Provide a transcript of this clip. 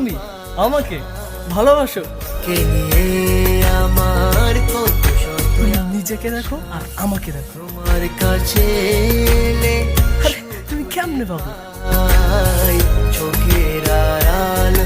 তুমি আমাকে ভালোবাসো? কে নিয়ে আমার কত শত নিজেকে দেখো আর আমাকে দেখো। তোমার কাছে এলে আরে তুমি কেমনে পাবো? চোখের আড়াল